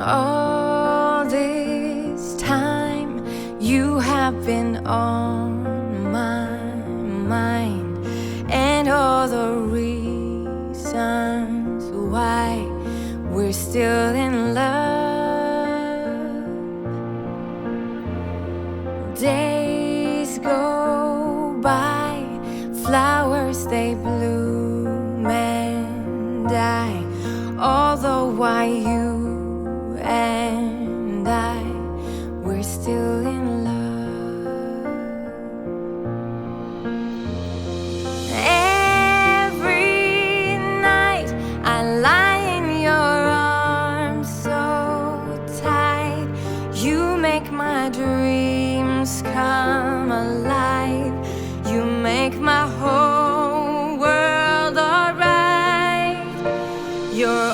All this time you have been on my mind, and all the reasons why we're still in love. Days go by, flowers they bloom and die, all the while you and I, we're still in love. Every night I lie in your arms so tight, you make my dreams come alive, you make my whole world alright. You're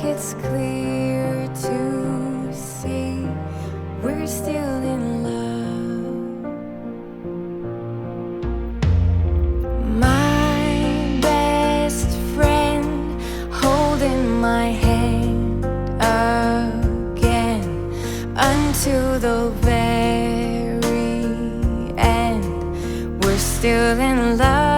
it's clear to see we're still in love. My best friend holding my hand again until the very end. We're still in love.